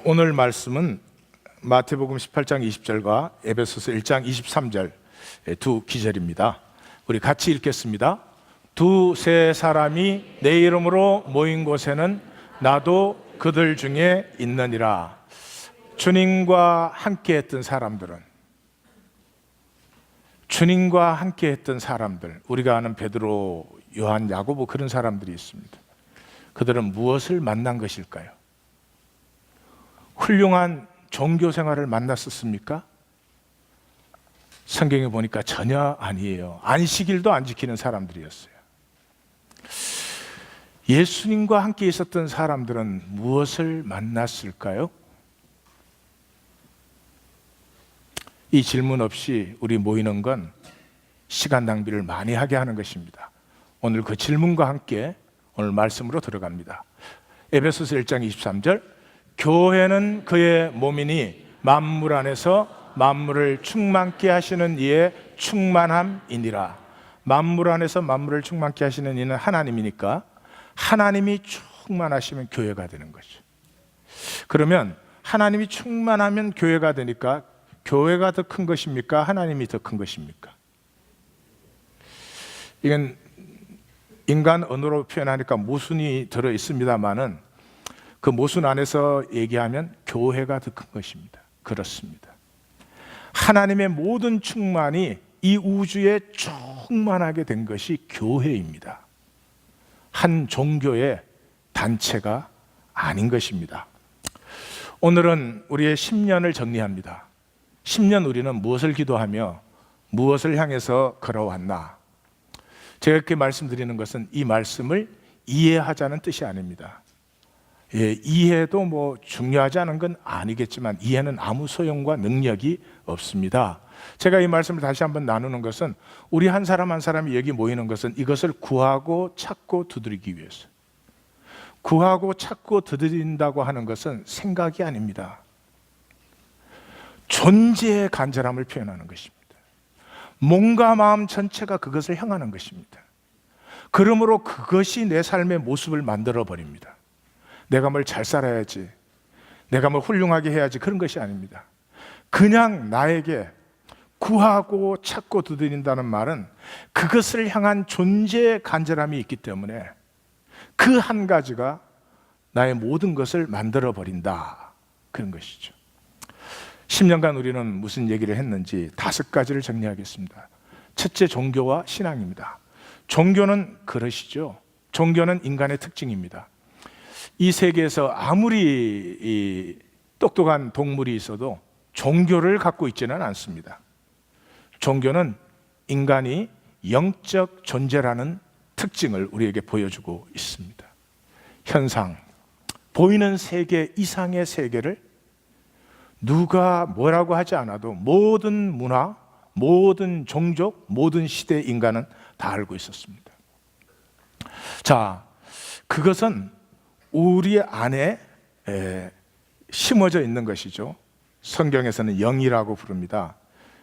오늘 말씀은 마태복음 18장 20절과 에베소서 1장 23절 두 기절입니다. 우리 같이 읽겠습니다. 두세 사람이 내 이름으로 모인 곳에는 나도 그들 중에 있느니라. 주님과 함께 했던 사람들, 우리가 아는 베드로, 요한, 야고보 그런 사람들이 있습니다. 그들은 무엇을 만난 것일까요? 훌륭한 종교 생활을 만났었습니까? 성경에 보니까 전혀 아니에요. 안식일도 안 지키는 사람들이었어요. 예수님과 함께 있었던 사람들은 무엇을 만났을까요? 이 질문 없이 우리 모이는 건 시간 낭비를 많이 하게 하는 것입니다. 오늘 그 질문과 함께 오늘 말씀으로 들어갑니다. 에베소서 1장 23절, 교회는 그의 몸이니 만물 안에서 만물을 충만케 하시는 이의 충만함이니라. 만물 안에서 만물을 충만케 하시는 이는 하나님이니까 하나님이 충만하시면 교회가 되는 거죠. 그러면 하나님이 충만하면 교회가 되니까 교회가 더 큰 것입니까? 하나님이 더 큰 것입니까? 이건 인간 언어로 표현하니까 모순이 들어 있습니다만은 그 모순 안에서 얘기하면 교회가 더 큰 것입니다. 그렇습니다. 하나님의 모든 충만이 이 우주에 충만하게 된 것이 교회입니다. 한 종교의 단체가 아닌 것입니다. 오늘은 우리의 10년을 정리합니다. 10년 우리는 무엇을 기도하며 무엇을 향해서 걸어왔나? 제가 이렇게 말씀드리는 것은 이 말씀을 이해하자는 뜻이 아닙니다. 이해도 중요하지 않은 건 아니겠지만 이해는 아무 소용과 능력이 없습니다. 제가 이 말씀을 다시 한번 나누는 것은 우리 한 사람 한 사람이 여기 모이는 것은 이것을 구하고 찾고 두드리기 위해서. 구하고 찾고 두드린다고 하는 것은 생각이 아닙니다. 존재의 간절함을 표현하는 것입니다. 몸과 마음 전체가 그것을 향하는 것입니다. 그러므로 그것이 내 삶의 모습을 만들어 버립니다. 내가 뭘 잘 살아야지, 내가 뭘 훌륭하게 해야지, 그런 것이 아닙니다. 그냥 나에게 구하고 찾고 두드린다는 말은 그것을 향한 존재의 간절함이 있기 때문에 그 한 가지가 나의 모든 것을 만들어 버린다, 그런 것이죠. 10년간 우리는 무슨 얘기를 했는지 5가지를 정리하겠습니다. 첫째, 종교와 신앙입니다. 종교는 그러시죠. 종교는 인간의 특징입니다. 이 세계에서 아무리 똑똑한 동물이 있어도 종교를 갖고 있지는 않습니다. 종교는 인간이 영적 존재라는 특징을 우리에게 보여주고 있습니다. 현상, 보이는 세계 이상의 세계를 누가 뭐라고 하지 않아도 모든 문화, 모든 종족, 모든 시대의 인간은 다 알고 있었습니다. 자, 그것은 우리 안에 심어져 있는 것이죠. 성경에서는 영이라고 부릅니다.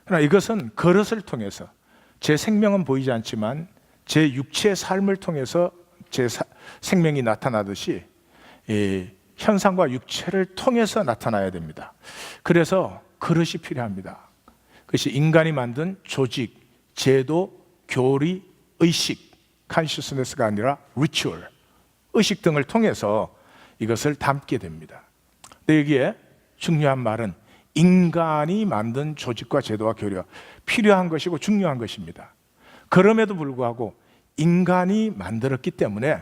그러나 이것은 그릇을 통해서, 제 생명은 보이지 않지만 제 육체의 삶을 통해서 제 생명이 나타나듯이 현상과 육체를 통해서 나타나야 됩니다. 그래서 그릇이 필요합니다. 그것이 인간이 만든 조직, 제도, 교리, 의식, 컨시스너스가 아니라 리추얼, 의식 등을 통해서 이것을 담게 됩니다. 근데 여기에 중요한 말은 인간이 만든 조직과 제도와 교리가 필요한 것이고 중요한 것입니다. 그럼에도 불구하고 인간이 만들었기 때문에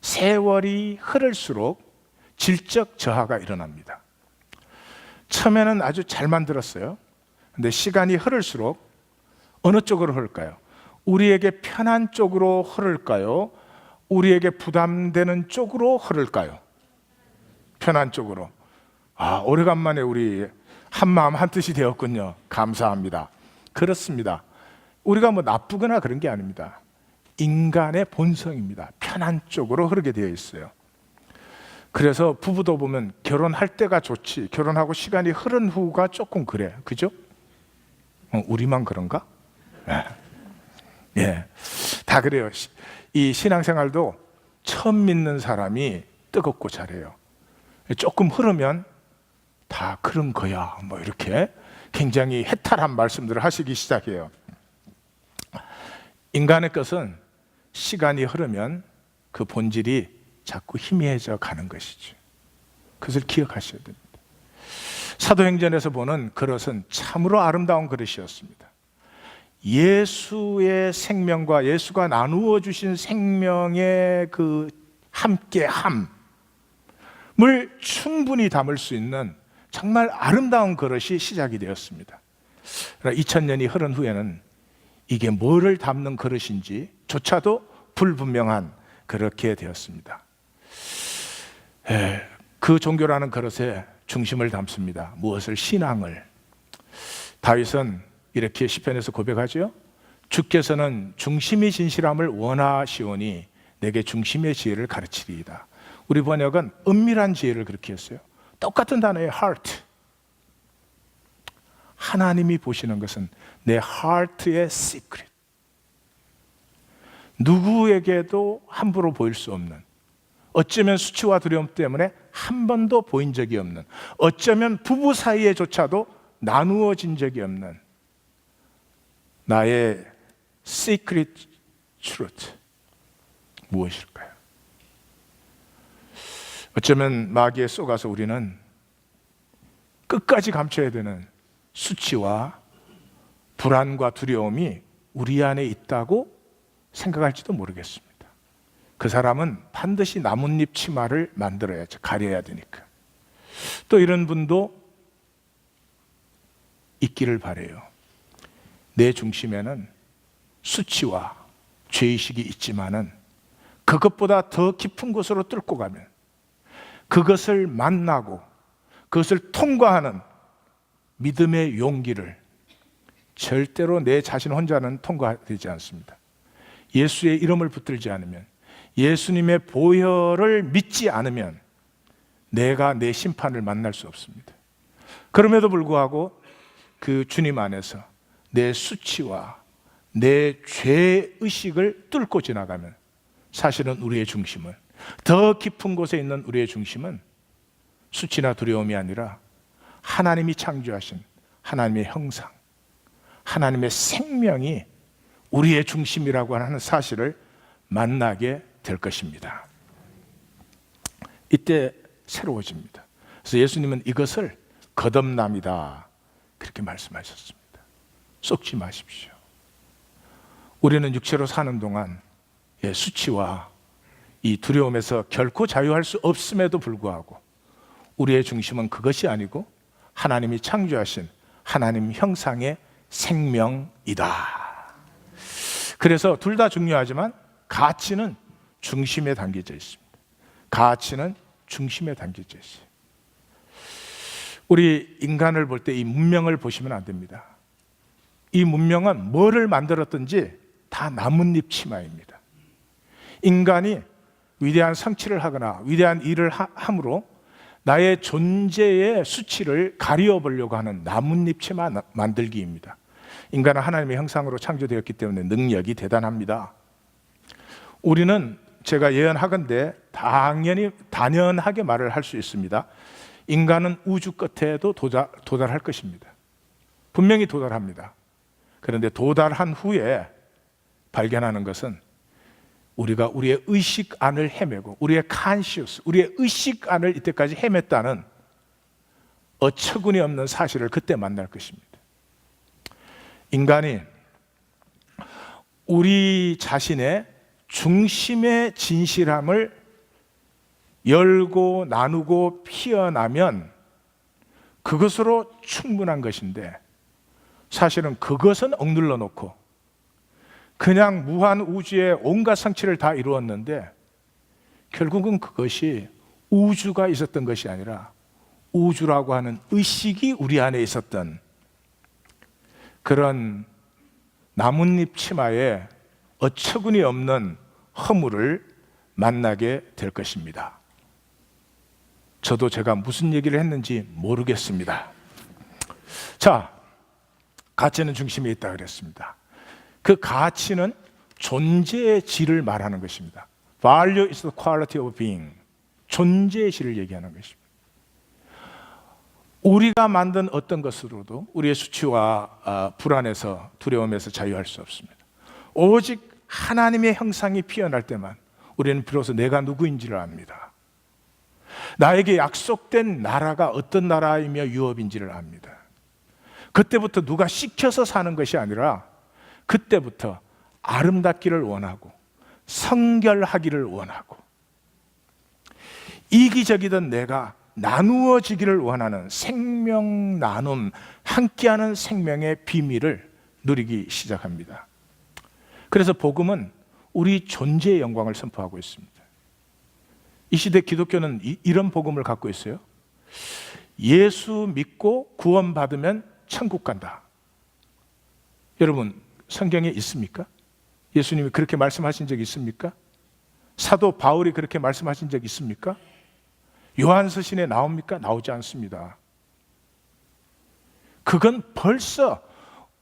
세월이 흐를수록 질적 저하가 일어납니다. 처음에는 아주 잘 만들었어요. 근데 시간이 흐를수록 어느 쪽으로 흐를까요? 우리에게 편한 쪽으로 흐를까요? 우리에게 부담되는 쪽으로 흐를까요? 편한 쪽으로. 오래간만에 우리 한마음 한뜻이 되었군요. 감사합니다. 그렇습니다. 우리가 나쁘거나 그런 게 아닙니다. 인간의 본성입니다. 편한 쪽으로 흐르게 되어 있어요. 그래서 부부도 보면 결혼할 때가 좋지, 결혼하고 시간이 흐른 후가 조금 그래. 그죠? 우리만 그런가? 다 그래요. 이 신앙생활도 처음 믿는 사람이 뜨겁고 잘해요. 조금 흐르면 다 그런 거야. 뭐 이렇게 굉장히 해탈한 말씀들을 하시기 시작해요. 인간의 것은 시간이 흐르면 그 본질이 자꾸 희미해져 가는 것이죠. 그것을 기억하셔야 됩니다. 사도행전에서 보는 그릇은 참으로 아름다운 그릇이었습니다. 예수의 생명과 예수가 나누어 주신 생명의 그 함께함을 충분히 담을 수 있는 정말 아름다운 그릇이 시작이 되었습니다. 2000년이 흐른 후에는 이게 뭐를 담는 그릇인지 조차도 불분명한 그렇게 되었습니다. 그 종교라는 그릇에 중심을 담습니다. 무엇을? 신앙을. 다윗은 이렇게 시편에서 고백하죠. 주께서는 중심이 진실함을 원하시오니 내게 중심의 지혜를 가르치리이다. 우리 번역은 은밀한 지혜를 그렇게 했어요. 똑같은 단어의 heart. 하나님이 보시는 것은 내 heart의 secret. 누구에게도 함부로 보일 수 없는, 어쩌면 수치와 두려움 때문에 한 번도 보인 적이 없는, 어쩌면 부부 사이에조차도 나누어진 적이 없는 나의 secret truth 무엇일까요? 어쩌면 마귀에 쏘가서 우리는 끝까지 감춰야 되는 수치와 불안과 두려움이 우리 안에 있다고 생각할지도 모르겠습니다. 그 사람은 반드시 나뭇잎 치마를 만들어야죠. 가려야 되니까. 또 이런 분도 있기를 바라요. 내 중심에는 수치와 죄의식이 있지만은 그것보다 더 깊은 곳으로 뚫고 가면 그것을 만나고 그것을 통과하는 믿음의 용기를 절대로 내 자신 혼자는 통과되지 않습니다. 예수의 이름을 붙들지 않으면, 예수님의 보혈을 믿지 않으면 내가 내 심판을 만날 수 없습니다. 그럼에도 불구하고 그 주님 안에서 내 수치와 내 죄의식을 뚫고 지나가면 사실은 우리의 중심은, 더 깊은 곳에 있는 우리의 중심은 수치나 두려움이 아니라 하나님이 창조하신 하나님의 형상, 하나님의 생명이 우리의 중심이라고 하는 사실을 만나게 될 것입니다. 이때 새로워집니다. 그래서 예수님은 이것을 거듭남이다 그렇게 말씀하셨습니다. 속지 마십시오. 우리는 육체로 사는 동안 수치와 이 두려움에서 결코 자유할 수 없음에도 불구하고 우리의 중심은 그것이 아니고 하나님이 창조하신 하나님 형상의 생명이다. 그래서 둘 다 중요하지만 가치는 중심에 담겨져 있습니다. 가치는 중심에 담겨져 있어요. 우리 인간을 볼 때 이 문명을 보시면 안 됩니다. 이 문명은 뭐를 만들었든지 다 나뭇잎 치마입니다. 인간이 위대한 성취를 하거나 위대한 일을 함으로 나의 존재의 수치를 가리워 보려고 하는 나뭇잎 치마 만들기입니다. 인간은 하나님의 형상으로 창조되었기 때문에 능력이 대단합니다. 우리는 제가 예언하건대 단연하게 말을 할 수 있습니다. 인간은 우주 끝에도 도달할 것입니다. 분명히 도달합니다. 그런데 도달한 후에 발견하는 것은 우리가 우리의 의식 안을 헤매고 우리의 컨시어스, 우리의 의식 안을 이때까지 헤맸다는 어처구니 없는 사실을 그때 만날 것입니다. 인간이 우리 자신의 중심의 진실함을 열고 나누고 피어나면 그것으로 충분한 것인데 사실은 그것은 억눌러 놓고 그냥 무한 우주의 온갖 성취를 다 이루었는데 결국은 그것이 우주가 있었던 것이 아니라 우주라고 하는 의식이 우리 안에 있었던 그런 나뭇잎 치마에 어처구니 없는 허물을 만나게 될 것입니다. 저도 제가 무슨 얘기를 했는지 모르겠습니다. 자, 가치는 중심에 있다 그랬습니다. 그 가치는 존재의 질을 말하는 것입니다. Value is the quality of being. 존재의 질을 얘기하는 것입니다. 우리가 만든 어떤 것으로도 우리의 수치와 불안에서 두려움에서 자유할 수 없습니다. 오직 하나님의 형상이 피어날 때만 우리는 비로소 내가 누구인지를 압니다. 나에게 약속된 나라가 어떤 나라이며 유업인지를 압니다. 그때부터 누가 시켜서 사는 것이 아니라 그때부터 아름답기를 원하고 성결하기를 원하고 이기적이던 내가 나누어지기를 원하는 생명 나눔, 함께하는 생명의 비밀을 누리기 시작합니다. 그래서 복음은 우리 존재의 영광을 선포하고 있습니다. 이 시대 기독교는 이런 복음을 갖고 있어요. 예수 믿고 구원받으면 천국 간다. 여러분, 성경에 있습니까? 예수님이 그렇게 말씀하신 적 있습니까? 사도 바울이 그렇게 말씀하신 적 있습니까? 요한서신에 나옵니까? 나오지 않습니다. 그건 벌써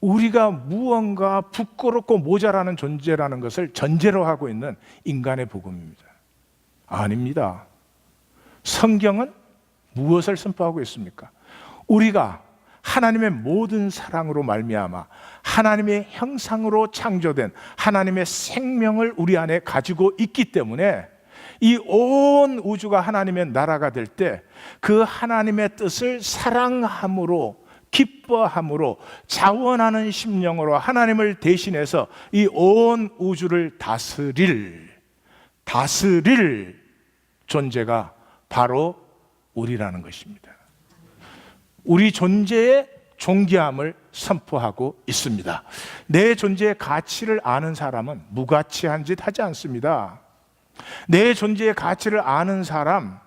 우리가 무언가 부끄럽고 모자라는 존재라는 것을 전제로 하고 있는 인간의 복음입니다. 아닙니다. 성경은 무엇을 선포하고 있습니까? 우리가 하나님의 모든 사랑으로 말미암아 하나님의 형상으로 창조된 하나님의 생명을 우리 안에 가지고 있기 때문에 이 온 우주가 하나님의 나라가 될 때 그 하나님의 뜻을 사랑함으로 기뻐함으로 자원하는 심령으로 하나님을 대신해서 이 온 우주를 다스릴 존재가 바로 우리라는 것입니다. 우리 존재의 존귀함을 선포하고 있습니다. 내 존재의 가치를 아는 사람은 무가치한 짓 하지 않습니다. 내 존재의 가치를 아는 사람,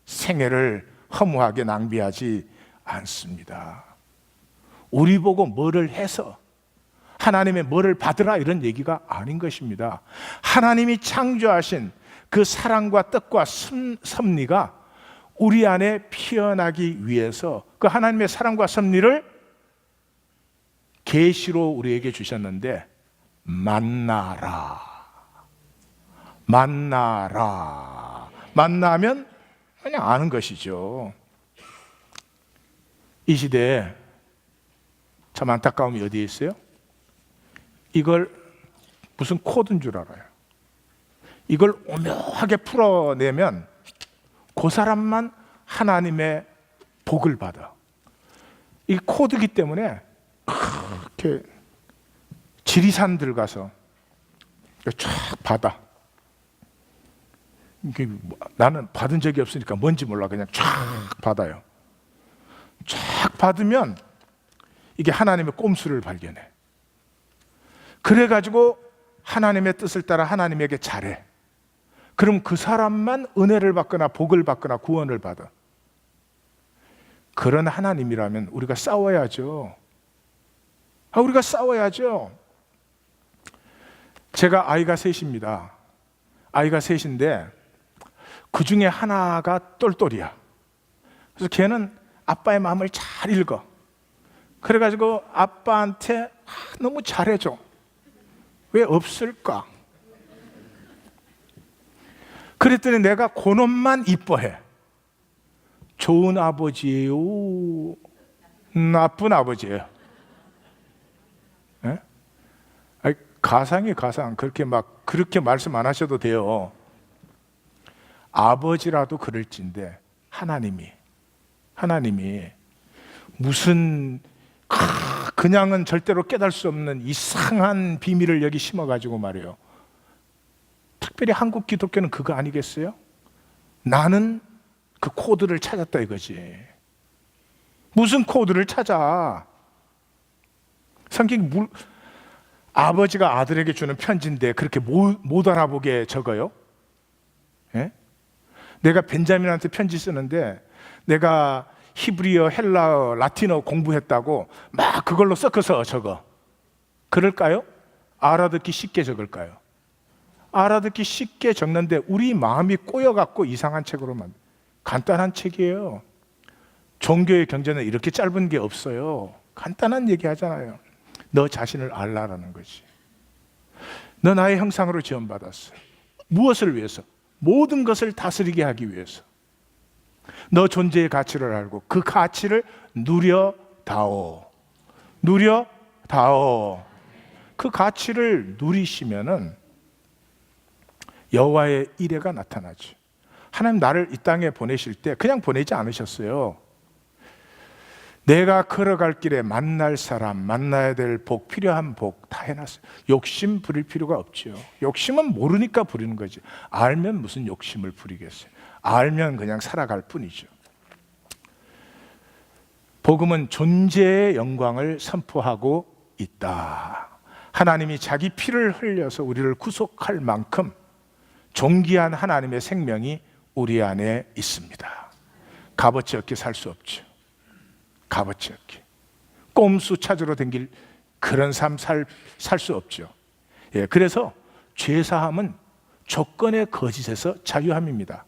생애를 허무하게 낭비하지 않습니다. 우리 보고 뭐를 해서 하나님의 뭐를 받으라 이런 얘기가 아닌 것입니다. 하나님이 창조하신 그 사랑과 뜻과 섭리가 우리 안에 피어나기 위해서 그 하나님의 사랑과 섭리를 계시로 우리에게 주셨는데 만나면 그냥 아는 것이죠. 이 시대에 참 안타까움이 어디에 있어요? 이걸 무슨 코드인 줄 알아요. 이걸 오묘하게 풀어내면 그 사람만 하나님의 복을 받아. 이 코드이기 때문에 그렇게 지리산 들어가서 쫙 받아. 나는 받은 적이 없으니까 뭔지 몰라. 그냥 쫙 받아요. 쫙 받으면 이게 하나님의 꼼수를 발견해. 그래가지고 하나님의 뜻을 따라 하나님에게 잘해. 그럼 그 사람만 은혜를 받거나 복을 받거나 구원을 받아. 그런 하나님이라면 우리가 싸워야죠. 우리가 싸워야죠. 제가 아이가 셋입니다. 아이가 셋인데 그 중에 하나가 똘똘이야. 그래서 걔는 아빠의 마음을 잘 읽어. 그래가지고 아빠한테 너무 잘해줘. 왜 없을까? 그랬더니 내가 그놈만 이뻐해. 좋은 아버지예요? 나쁜 아버지예요? 예? 아니, 가상. 그렇게 말씀 안 하셔도 돼요. 아버지라도 그럴진데 하나님이 무슨 그냥은 절대로 깨달을 수 없는 이상한 비밀을 여기 심어가지고 말이에요. 특별히 한국 기독교는 그거 아니겠어요? 나는 그 코드를 찾았다 이거지. 무슨 코드를 찾아? 성경이 아버지가 아들에게 주는 편지인데 그렇게 못 알아보게 적어요? 예? 내가 벤자민한테 편지 쓰는데 내가 히브리어, 헬라어, 라틴어 공부했다고 막 그걸로 섞어서 적어. 그럴까요? 알아듣기 쉽게 적을까요? 알아듣기 쉽게 적는데 우리 마음이 꼬여갖고 이상한 책으로만. 간단한 책이에요. 종교의 경제는 이렇게 짧은 게 없어요. 간단한 얘기 하잖아요. 너 자신을 알라라는 거지. 너 나의 형상으로 지원받았어. 무엇을 위해서? 모든 것을 다스리게 하기 위해서. 너 존재의 가치를 알고 그 가치를 누려다오. 누려다오. 그 가치를 누리시면은 여호와의 이레가 나타나죠. 하나님 나를 이 땅에 보내실 때 그냥 보내지 않으셨어요. 내가 걸어갈 길에 만날 사람, 만나야 될 복, 필요한 복 다 해놨어요. 욕심 부릴 필요가 없죠. 욕심은 모르니까 부리는 거지. 알면 무슨 욕심을 부리겠어요. 알면 그냥 살아갈 뿐이죠. 복음은 존재의 영광을 선포하고 있다. 하나님이 자기 피를 흘려서 우리를 구속할 만큼 존귀한 하나님의 생명이 우리 안에 있습니다. 값어치 없게 살 수 없죠. 값어치 없게. 꼼수 찾으러 댕길 그런 삶 살 수 없죠. 예, 그래서 죄사함은 조건의 거짓에서 자유함입니다.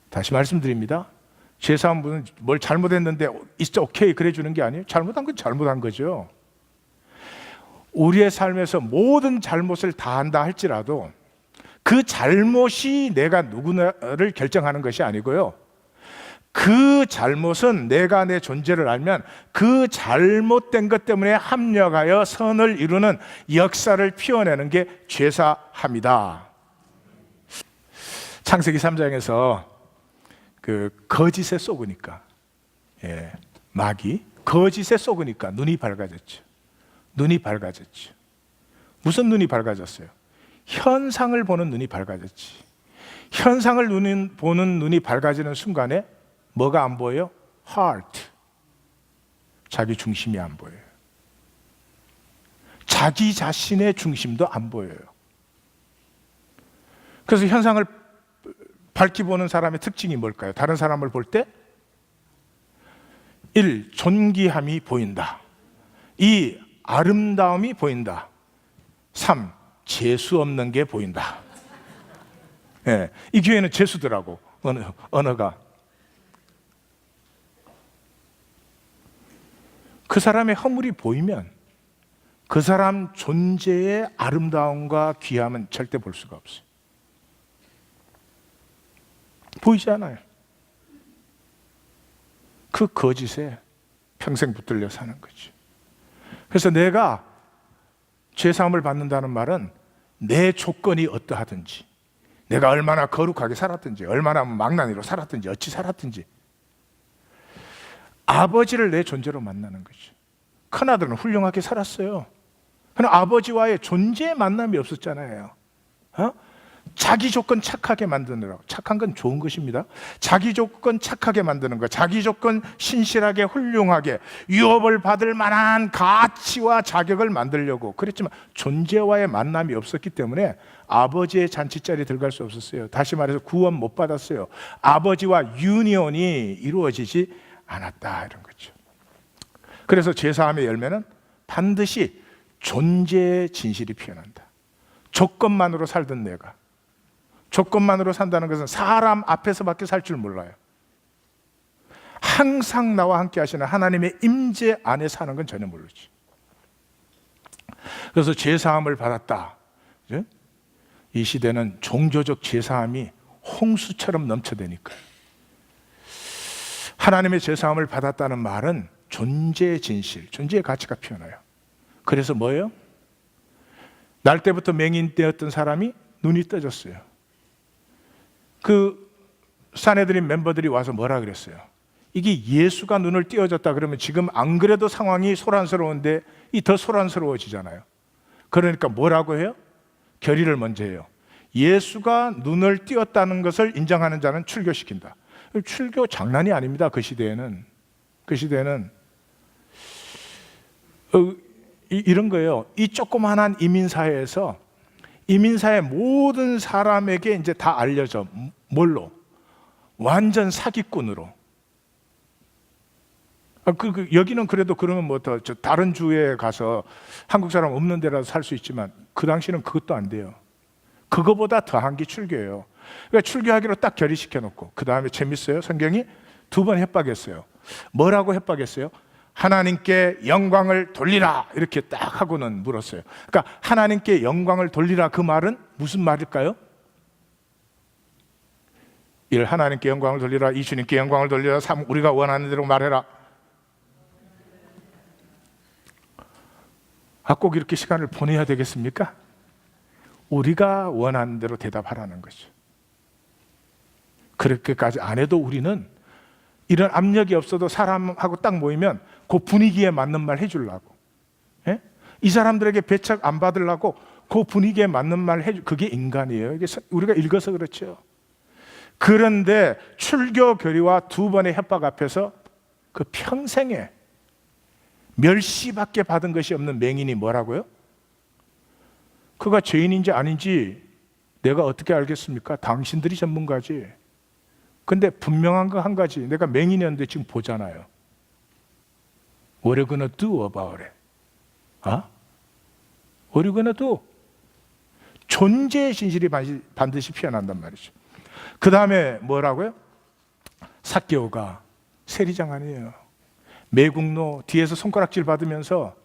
다시 말씀드립니다. 죄사함은 뭘 잘못했는데 It's okay 그래 주는 게 아니에요. 잘못한 건 잘못한 거죠. 우리의 삶에서 모든 잘못을 다 한다 할지라도 그 잘못이 내가 누구를 결정하는 것이 아니고요. 그 잘못은 내가 내 존재를 알면 그 잘못된 것 때문에 합력하여 선을 이루는 역사를 피워내는 게 죄사함이다. 창세기 3장에서 그 거짓에 속으니까, 마귀 거짓에 속으니까 눈이 밝아졌죠. 눈이 밝아졌죠. 무슨 눈이 밝아졌어요? 현상을 보는 눈이 밝아졌지. 현상을 보는 눈이 밝아지는 순간에 뭐가 안 보여요? heart. 자기 중심이 안 보여요. 자기 자신의 중심도 안 보여요. 그래서 현상을 밝히 보는 사람의 특징이 뭘까요? 다른 사람을 볼 때 1. 존귀함이 보인다. 2. 아름다움이 보인다. 3. 재수 없는 게 보인다. 이 교회는 재수더라고. 언어가. 그 사람의 허물이 보이면 그 사람 존재의 아름다움과 귀함은 절대 볼 수가 없어요. 보이지 않아요. 그 거짓에 평생 붙들려 사는 거죠. 그래서 내가 죄사함을 받는다는 말은 내 조건이 어떠하든지, 내가 얼마나 거룩하게 살았든지, 얼마나 망나니로 살았든지, 어찌 살았든지 아버지를 내 존재로 만나는 거죠. 큰아들은 훌륭하게 살았어요. 그러나 아버지와의 존재의 만남이 없었잖아요. 자기 조건 착하게 만드느라고. 착한 건 좋은 것입니다. 자기 조건 착하게 만드는 것, 자기 조건 신실하게 훌륭하게 유업을 받을 만한 가치와 자격을 만들려고 그랬지만 존재와의 만남이 없었기 때문에 아버지의 잔치자리에 들어갈 수 없었어요. 다시 말해서 구원 못 받았어요. 아버지와 유니온이 이루어지지 않았다, 이런 거죠. 그래서 죄사함의 열매는 반드시 존재의 진실이 피어난다. 조건만으로 살던 내가, 조건만으로 산다는 것은 사람 앞에서밖에 살 줄 몰라요. 항상 나와 함께 하시는 하나님의 임재 안에 사는 건 전혀 모르지. 그래서 죄사함을 받았다. 이 시대는 종교적 죄사함이 홍수처럼 넘쳐대니까. 하나님의 죄사함을 받았다는 말은 존재의 진실, 존재의 가치가 피어나요. 그래서 뭐예요? 날 때부터 맹인되었던 사람이 눈이 떠졌어요. 그 사내들인 멤버들이 와서 뭐라 그랬어요? 이게 예수가 눈을 띄어줬다 그러면 지금 안 그래도 상황이 소란스러운데 이 더 소란스러워지잖아요. 그러니까 뭐라고 해요? 결의를 먼저 해요. 예수가 눈을 띄었다는 것을 인정하는 자는 출교시킨다. 출교 장난이 아닙니다. 그 시대에는. 그 시대에는 이런 거예요. 이 조그만한 이민사회에서 이민사회 모든 사람에게 이제 다 알려져. 뭘로? 완전 사기꾼으로. 여기는 그래도 그러면 뭐 더 다른 주에 가서 한국 사람 없는 데라도 살 수 있지만 그 당시는 그것도 안 돼요. 그거보다 더한 게 출교예요. 그러니까 출교하기로 딱 결의시켜 놓고 그 다음에 재밌어요. 성경이 2번 협박했어요. 뭐라고 협박했어요? 하나님께 영광을 돌리라 이렇게 딱 하고는 물었어요. 그러니까 하나님께 영광을 돌리라 그 말은 무슨 말일까요? 1. 하나님께 영광을 돌리라. 2. 주님께 영광을 돌리라. 3. 우리가 원하는 대로 말해라. 꼭 이렇게 시간을 보내야 되겠습니까? 우리가 원하는 대로 대답하라는 거죠. 그렇게까지 안 해도 우리는 이런 압력이 없어도 사람하고 딱 모이면 그 분위기에 맞는 말 해주려고, 예? 이 사람들에게 배척 안 받으려고 그 분위기에 맞는 말 해주. 그게 인간이에요. 이게 우리가 읽어서 그렇죠. 그런데 출교 교리와 2번의 협박 앞에서 그 평생에 멸시밖에 받은 것이 없는 맹인이 뭐라고요? 그가 죄인인지 아닌지 내가 어떻게 알겠습니까? 당신들이 전문가지. 근데 분명한 거 한 가지, 내가 맹인이었는데 지금 보잖아요. What are you gonna do about it? What are you gonna do? 존재의 진실이 반드시 피어난단 말이죠. 그 다음에 뭐라고요? 삭개오가 세리장 아니에요. 매국노 뒤에서 손가락질 받으면서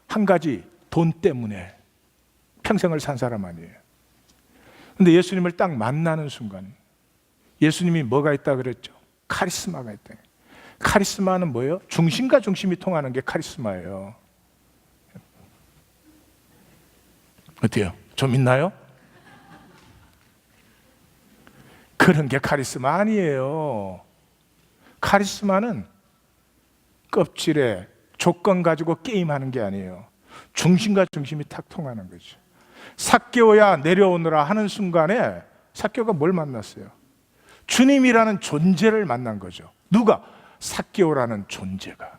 한 가지, 돈 때문에 평생을 산 사람 아니에요. 근데 예수님을 딱 만나는 순간 예수님이 뭐가 있다 그랬죠? 카리스마가 있다. 카리스마는 뭐예요? 중심과 중심이 통하는 게 카리스마예요. 어때요? 좀 있나요? 그런 게 카리스마 아니에요. 카리스마는 껍질에 조건 가지고 게임하는 게 아니에요. 중심과 중심이 탁 통하는 거죠. 삭개오야 내려오너라 하는 순간에 삭개오가 뭘 만났어요? 주님이라는 존재를 만난 거죠. 누가? 삭개오라는 존재가.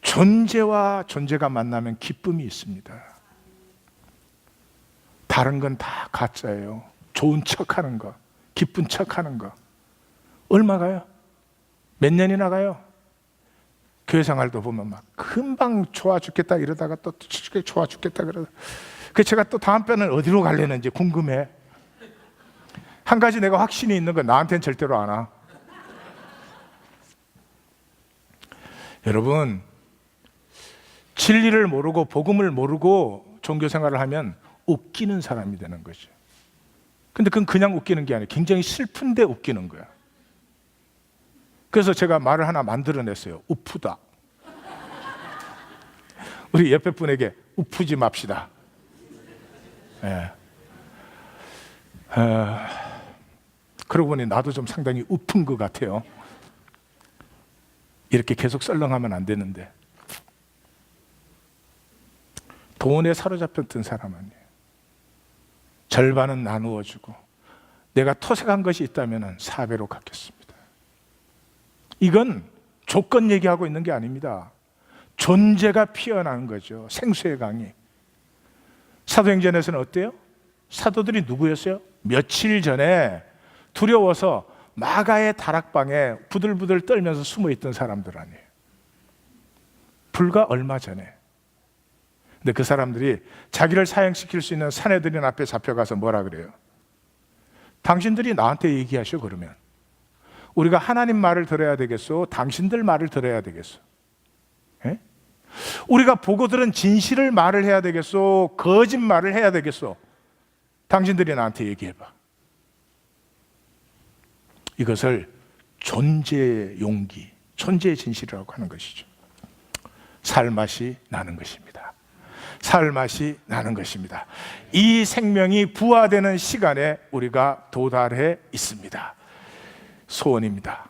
존재와 존재가 만나면 기쁨이 있습니다. 다른 건 다 가짜예요. 좋은 척하는 거, 기쁜 척하는 거. 얼마 가요? 몇 년이나 가요? 교회 생활도 보면 막 금방 좋아 죽겠다 이러다가 또 좋아 죽겠다 그러다. 그 제가 또 다음 편은 어디로 가려는지 궁금해. 한 가지 내가 확신이 있는 건 나한테는 절대로 안 와. 여러분, 진리를 모르고 복음을 모르고 종교 생활을 하면 웃기는 사람이 되는 거죠. 근데 그건 그냥 웃기는 게 아니에요. 굉장히 슬픈데 웃기는 거야. 그래서 제가 말을 하나 만들어냈어요. 우프다. 우리 옆에 분에게 우프지 맙시다. 예. 그러고 보니 나도 좀 상당히 우픈 것 같아요. 이렇게 계속 썰렁하면 안 되는데. 돈에 사로잡혔던 사람 아니에요. 절반은 나누어 주고 내가 토색한 것이 있다면 4배로 갚겠습니다. 이건 조건 얘기하고 있는 게 아닙니다. 존재가 피어나는 거죠. 생수의 강이. 사도행전에서는 어때요? 사도들이 누구였어요? 며칠 전에 두려워서 마가의 다락방에 부들부들 떨면서 숨어 있던 사람들 아니에요. 불과 얼마 전에. 근데 그 사람들이 자기를 사형시킬 수 있는 사내들인 앞에 잡혀가서 뭐라 그래요? 당신들이 나한테 얘기하셔. 그러면 우리가 하나님 말을 들어야 되겠소? 당신들 말을 들어야 되겠소? 예? 우리가 보고 들은 진실을 말을 해야 되겠소? 거짓말을 해야 되겠소? 당신들이 나한테 얘기해봐. 이것을 존재의 용기, 존재의 진실이라고 하는 것이죠. 살맛이 나는 것입니다. 살맛이 나는 것입니다. 이 생명이 부화되는 시간에 우리가 도달해 있습니다. 소원입니다.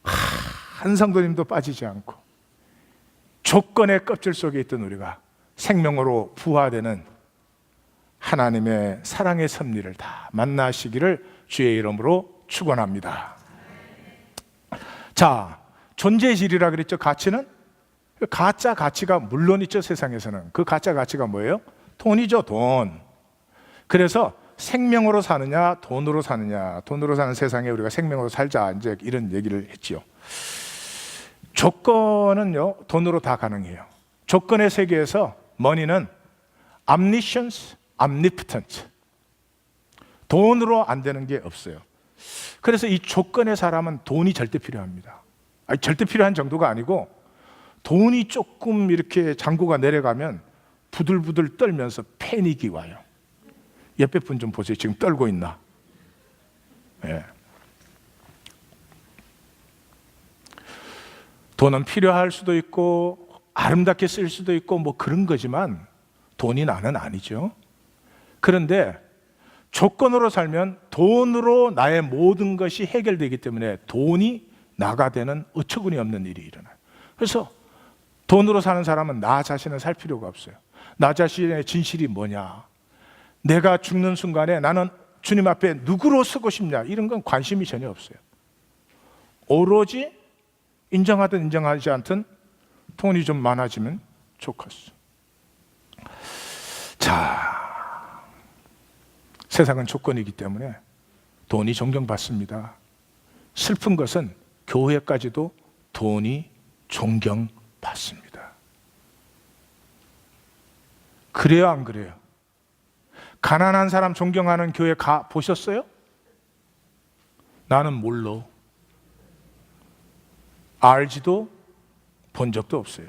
한 성도님도 빠지지 않고 조건의 껍질 속에 있던 우리가 생명으로 부화되는 하나님의 사랑의 섭리를 다 만나시기를 주의 이름으로 축원합니다. 자, 존재의 질이라 그랬죠. 가치는? 가짜 가치가 물론 있죠. 세상에서는. 그 가짜 가치가 뭐예요? 돈이죠. 돈. 그래서 생명으로 사느냐 돈으로 사느냐, 돈으로 사는 세상에 우리가 생명으로 살자, 이제 이런 얘기를 했지요. 조건은요 돈으로 다 가능해요. 조건의 세계에서 머니는 omniscience, omnipotent. 돈으로 안 되는 게 없어요. 그래서 이 조건의 사람은 돈이 절대 필요합니다. 아니, 절대 필요한 정도가 아니고 돈이 조금 이렇게 잔고가 내려가면 부들부들 떨면서 패닉이 와요. 옆에 분 좀 보세요. 지금 떨고 있나? 예. 돈은 필요할 수도 있고 아름답게 쓸 수도 있고 뭐 그런 거지만 돈이 나는 아니죠. 그런데 조건으로 살면 돈으로 나의 모든 것이 해결되기 때문에 돈이 나가 되는 어처구니 없는 일이 일어나요. 그래서 돈으로 사는 사람은 나 자신을 살 필요가 없어요. 나 자신의 진실이 뭐냐, 내가 죽는 순간에 나는 주님 앞에 누구로 서고 싶냐, 이런 건 관심이 전혀 없어요. 오로지 인정하든 인정하지 않든 돈이 좀 많아지면 좋겠어. 자, 세상은 조건이기 때문에 돈이 존경받습니다. 슬픈 것은 교회까지도 돈이 존경받습니다. 그래요, 안 그래요? 가난한 사람 존경하는 교회 가 보셨어요? 나는 몰라. 알지도 본 적도 없어요.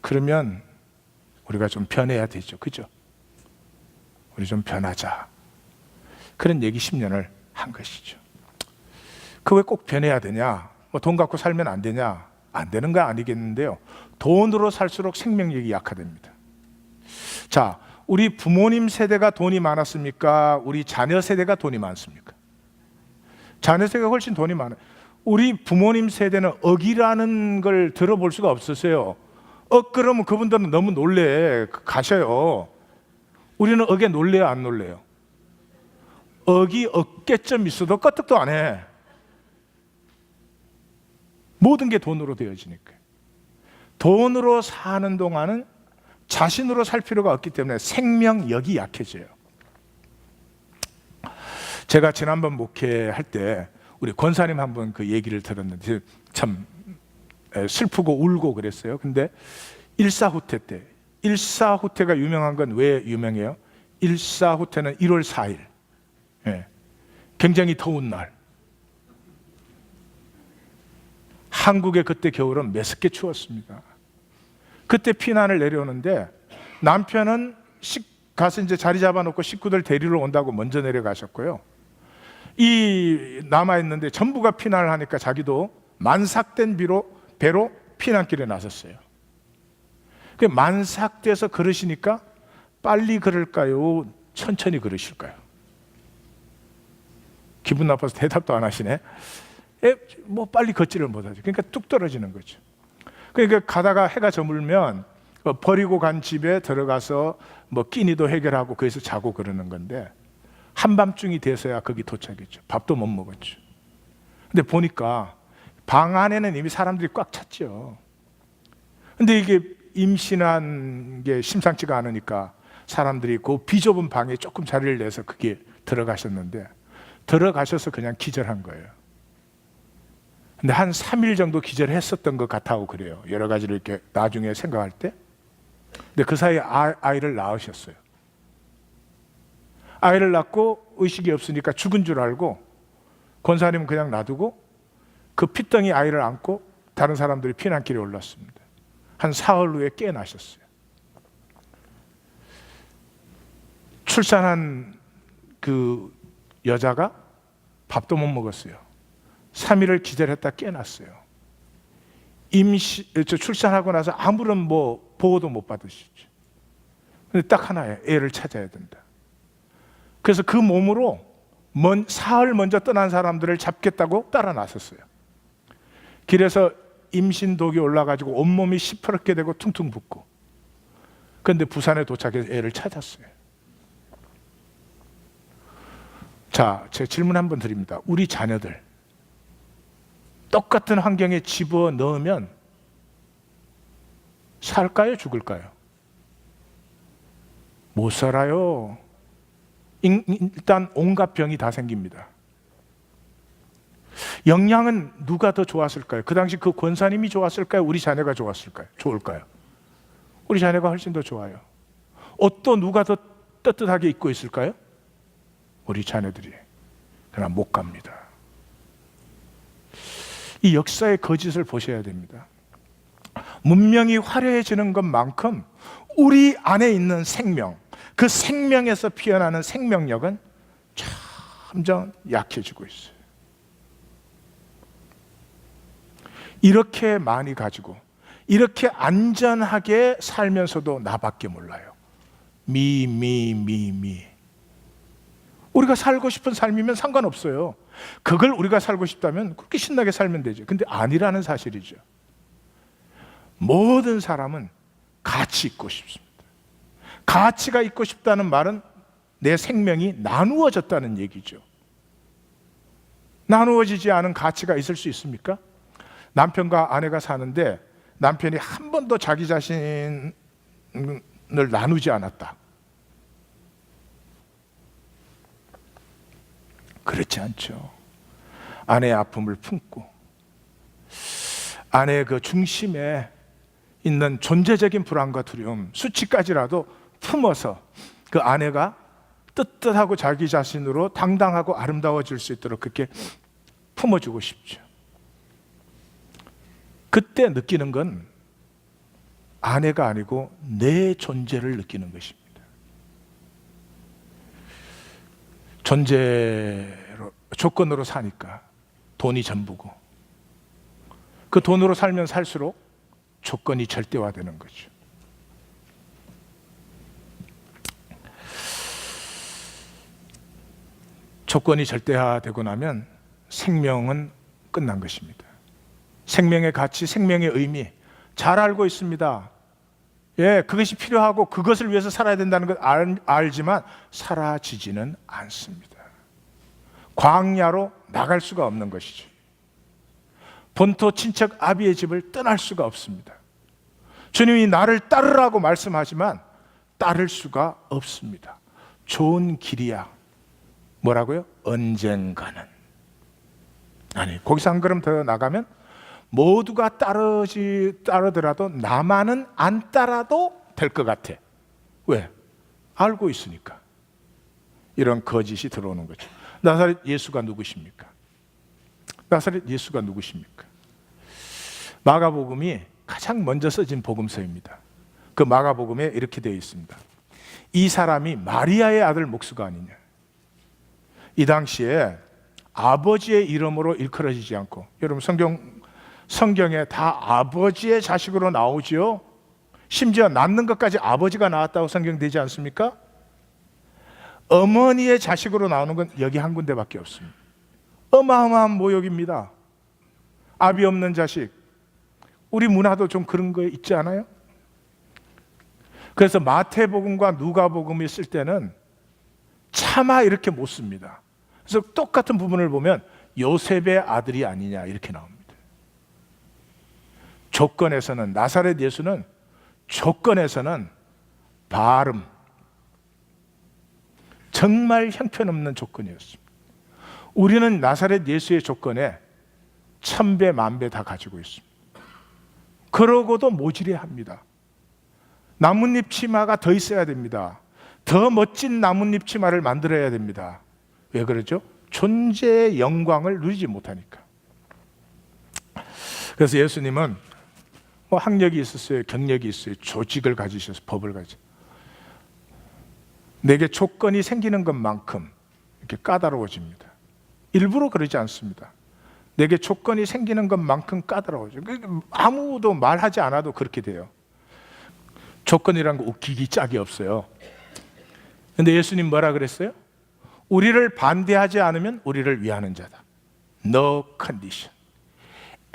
그러면 우리가 좀 변해야 되죠. 그죠? 우리 좀 변하자. 그런 얘기 10년을 한 것이죠. 그 왜 꼭 변해야 되냐? 뭐 돈 갖고 살면 안 되냐? 안 되는 거 아니겠는데요. 돈으로 살수록 생명력이 약화됩니다. 자, 우리 부모님 세대가 돈이 많았습니까? 우리 자녀 세대가 돈이 많습니까? 자녀 세대가 훨씬 돈이 많아요. 우리 부모님 세대는 억이라는 걸 들어볼 수가 없었어요. 그러면 그분들은 너무 놀래 가셔요. 우리는 억에 놀래요, 안 놀래요? 억이 어깨점 있어도 끄떡도 안 해. 모든 게 돈으로 되어지니까. 돈으로 사는 동안은 자신으로 살 필요가 없기 때문에 생명력이 약해져요. 제가 지난번 목회할 때 우리 권사님 한번 그 얘기를 들었는데 참 슬프고 울고 그랬어요. 근데 일사후퇴 때, 일사후퇴가 유명한 건 왜 유명해요? 일사후퇴는 1월 4일, 굉장히 더운 날. 한국의 그때 겨울은 매섭게 추웠습니다. 그때 피난을 내려오는데 남편은 가서 이제 자리 잡아놓고 식구들 데리러 온다고 먼저 내려가셨고요. 이 남아있는데 전부가 피난을 하니까 자기도 만삭된 배로 피난길에 나섰어요. 만삭돼서 걸으시니까 빨리 걸을까요? 천천히 걸으실까요? 기분 나빠서 대답도 안 하시네. 뭐 빨리 걷지를 못하죠. 그러니까 뚝 떨어지는 거죠. 그러니까 가다가 해가 저물면 버리고 간 집에 들어가서 뭐 끼니도 해결하고 거기서 자고 그러는 건데 한밤중이 돼서야 거기 도착했죠. 밥도 못 먹었죠. 근데 보니까 방 안에는 이미 사람들이 꽉 찼죠. 근데 이게 임신한 게 심상치가 않으니까 사람들이 그 비좁은 방에 조금 자리를 내서 그게 들어가셨는데 들어가셔서 그냥 기절한 거예요. 근데 한 3일 정도 기절했었던 것 같아요. 그래요. 여러 가지를 이렇게 나중에 생각할 때. 근데 그 사이에 아이를 낳으셨어요. 아이를 낳고 의식이 없으니까 죽은 줄 알고 권사님은 그냥 놔두고 그 핏덩이 아이를 안고 다른 사람들이 피난길에 올랐습니다. 한 사흘 후에 깨어나셨어요. 출산한 그 여자가 밥도 못 먹었어요. 3일을 기절했다 깨어났어요. 출산하고 나서 아무런 뭐 보호도 못 받으시죠. 근데 딱 하나예요. 애를 찾아야 된다. 그래서 그 몸으로 사흘 먼저 떠난 사람들을 잡겠다고 따라 나섰어요. 길에서 임신독이 올라가지고 온몸이 시퍼렇게 되고 퉁퉁 붓고. 그런데 부산에 도착해서 애를 찾았어요. 자, 제가 질문 한번 드립니다. 우리 자녀들 똑같은 환경에 집어 넣으면 살까요? 죽을까요? 못 살아요. 일단 온갖 병이 다 생깁니다. 영양은 누가 더 좋았을까요? 그 당시 그 권사님이 좋았을까요? 우리 자녀가 좋았을까요? 좋을까요? 우리 자녀가 훨씬 더 좋아요. 옷도 누가 더 떳떳하게 입고 있을까요? 우리 자녀들이. 그러나 못 갑니다. 이 역사의 거짓을 보셔야 됩니다. 문명이 화려해지는 것만큼 우리 안에 있는 생명, 그 생명에서 피어나는 생명력은 점점 약해지고 있어요. 이렇게 많이 가지고 이렇게 안전하게 살면서도 나밖에 몰라요. 미. 우리가 살고 싶은 삶이면 상관없어요. 그걸 우리가 살고 싶다면 그렇게 신나게 살면 되죠. 근데 아니라는 사실이죠. 모든 사람은 같이 있고 싶습니다. 가치가 있고 싶다는 말은 내 생명이 나누어졌다는 얘기죠. 나누어지지 않은 가치가 있을 수 있습니까? 남편과 아내가 사는데 남편이 한 번도 자기 자신을 나누지 않았다. 그렇지 않죠. 아내의 아픔을 품고 아내의 그 중심에 있는 존재적인 불안과 두려움, 수치까지라도 품어서 그 아내가 떳떳하고 자기 자신으로 당당하고 아름다워질 수 있도록 그렇게 품어주고 싶죠. 그때 느끼는 건 아내가 아니고 내 존재를 느끼는 것입니다. 존재로, 조건으로 사니까 돈이 전부고 그 돈으로 살면 살수록 조건이 절대화되는 거죠. 조건이 절대화되고 나면 생명은 끝난 것입니다. 생명의 가치, 생명의 의미 잘 알고 있습니다. 예, 그것이 필요하고 그것을 위해서 살아야 된다는 걸 알지만 사라지지는 않습니다. 광야로 나갈 수가 없는 것이죠. 본토 친척 아비의 집을 떠날 수가 없습니다. 주님이 나를 따르라고 말씀하지만 따를 수가 없습니다. 좋은 길이야. 뭐라고요? 언젠가는. 아니, 거기서 한 걸음 더 나가면 모두가 따르더라도 나만은 안 따라도 될 것 같아. 왜? 알고 있으니까. 이런 거짓이 들어오는 거죠. 나사렛 예수가 누구십니까? 나사렛 예수가 누구십니까? 마가복음이 가장 먼저 써진 복음서입니다. 그 마가복음에 이렇게 되어 있습니다. 이 사람이 마리아의 아들 목수가 아니냐. 이 당시에 아버지의 이름으로 일컬어지지 않고, 여러분 성경에 다 아버지의 자식으로 나오지요. 심지어 낳는 것까지 아버지가 낳았다고 성경되지 않습니까? 어머니의 자식으로 나오는 건 여기 한 군데밖에 없습니다. 어마어마한 모욕입니다. 아비 없는 자식. 우리 문화도 좀 그런 거 있지 않아요? 그래서 마태복음과 누가복음이 쓸 때는 차마 이렇게 못 씁니다. 그래서 똑같은 부분을 보면 요셉의 아들이 아니냐 이렇게 나옵니다. 조건에서는, 나사렛 예수는 조건에서는 발음, 정말 형편없는 조건이었습니다. 우리는 나사렛 예수의 조건에 1000배 만배 다 가지고 있습니다. 그러고도 모질해 합니다. 나뭇잎 치마가 더 있어야 됩니다. 더 멋진 나뭇잎 치마를 만들어야 됩니다. 왜 그러죠? 존재의 영광을 누리지 못하니까. 그래서 예수님은 뭐 학력이 있었어요, 경력이 있어요, 조직을 가지셔서 법을 가지고 내게 조건이 생기는 것만큼 이렇게 까다로워집니다. 일부러 그러지 않습니다. 내게 조건이 생기는 것만큼 까다로워져. 아무도 말하지 않아도 그렇게 돼요. 조건이란 거 웃기기 짝이 없어요. 근데 예수님 뭐라 그랬어요? 우리를 반대하지 않으면 우리를 위하는 자다. No condition.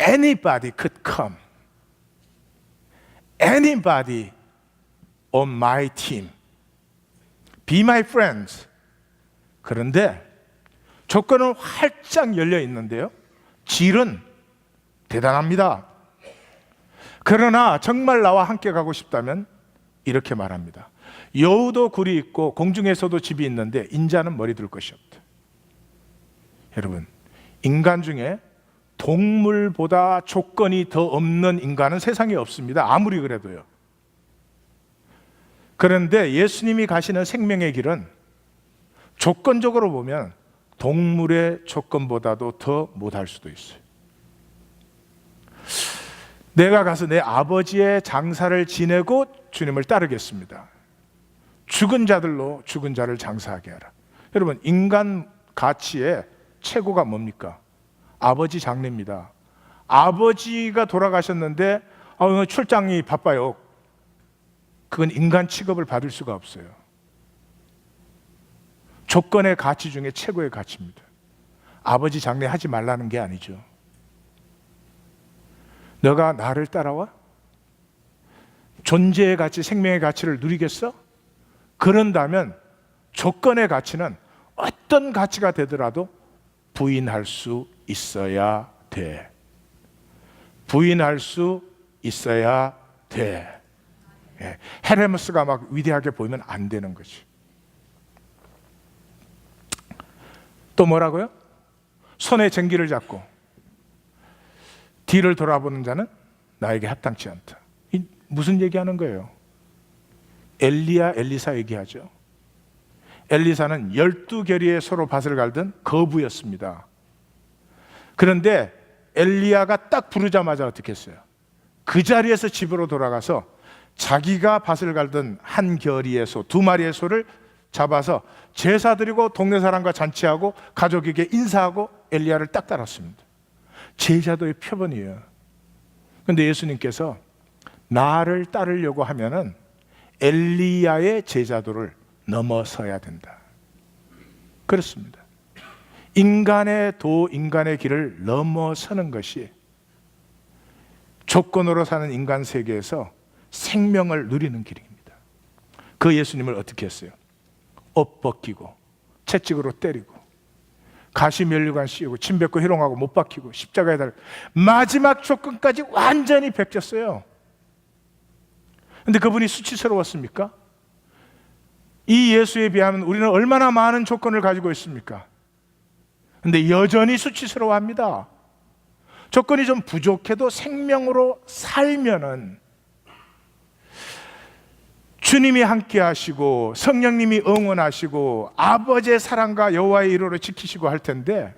Anybody could come. Anybody on my team. Be my friends. 그런데 조건은 활짝 열려 있는데요. 질은 대단합니다. 그러나 정말 나와 함께 가고 싶다면 이렇게 말합니다. 여우도 굴이 있고 공중에서도 집이 있는데 인자는 머리 둘 것이 없다. 여러분, 인간 중에 동물보다 조건이 더 없는 인간은 세상에 없습니다. 아무리 그래도요. 그런데 예수님이 가시는 생명의 길은 조건적으로 보면 동물의 조건보다도 더 못할 수도 있어요. 내가 가서 내 아버지의 장사를 지내고 주님을 따르겠습니다. 죽은 자들로 죽은 자를 장사하게 하라. 여러분, 인간 가치의 최고가 뭡니까? 아버지 장례입니다. 아버지가 돌아가셨는데 오늘 출장이 바빠요. 그건 인간 취급을 받을 수가 없어요. 조건의 가치 중에 최고의 가치입니다. 아버지 장례 하지 말라는 게 아니죠. 너가 나를 따라와? 존재의 가치, 생명의 가치를 누리겠어? 그런다면 조건의 가치는 어떤 가치가 되더라도 부인할 수 있어야 돼. 부인할 수 있어야 돼. 헤레모스가 막 위대하게 보이면 안 되는 거지. 또 뭐라고요? 손에 쟁기를 잡고 뒤를 돌아보는 자는 나에게 합당치 않다. 무슨 얘기하는 거예요? 엘리야, 엘리사 얘기하죠. 엘리사는 12결의에 서로 밭을 갈던 거부였습니다. 그런데 엘리야가 딱 부르자마자 어떻게 했어요? 그 자리에서 집으로 돌아가서 자기가 밭을 갈던 한 결의의 소, 2마리의 소를 잡아서 제사 드리고 동네 사람과 잔치하고 가족에게 인사하고 엘리야를 딱 따랐습니다. 제자도의 표본이에요. 그런데 예수님께서 나를 따르려고 하면은 엘리야의 제자도를 넘어서야 된다. 그렇습니다. 인간의 도, 인간의 길을 넘어서는 것이 조건으로 사는 인간 세계에서 생명을 누리는 길입니다. 그 예수님을 어떻게 했어요? 옷 벗기고 채찍으로 때리고 가시면류관 씌우고 침 뱉고 희롱하고 못 박히고 십자가에 달려 마지막 조건까지 완전히 베꼈어요. 근데 그분이 수치스러웠습니까? 이 예수에 비하면 우리는 얼마나 많은 조건을 가지고 있습니까? 근데 여전히 수치스러워합니다. 조건이 좀 부족해도 생명으로 살면은 주님이 함께 하시고 성령님이 응원하시고 아버지의 사랑과 여호와의 이로를 지키시고 할 텐데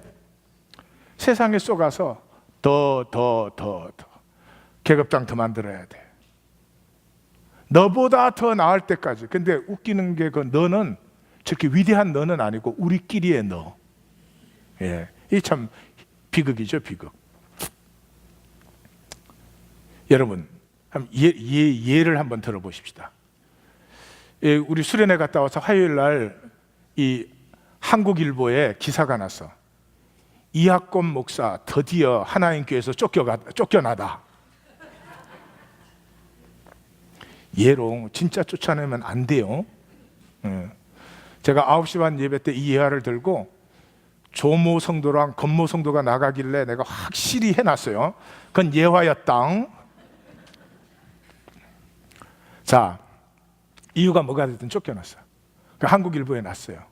세상에 쏘가서 더 계급장 더 만들어야 돼. 너보다 더 나을 때까지. 근데 웃기는 게 그 너는 저렇게 위대한 너는 아니고 우리끼리의 너. 예, 이 참 비극이죠, 비극. 여러분, 예를 한번 들어보십시다. 예, 우리 수련회 갔다 와서 화요일 날 이 한국일보에 기사가 났어. 이학권 목사 드디어 하나님교회에서 쫓겨나다. 예로 진짜 쫓아내면 안 돼요. 제가 9시 반 예배 때 이 예화를 들고 조모 성도랑 건모 성도가 나가길래 내가 확실히 해놨어요. 그건 예화였다. 자, 이유가 뭐가 됐든 쫓겨났어. 한국일보에 났어요.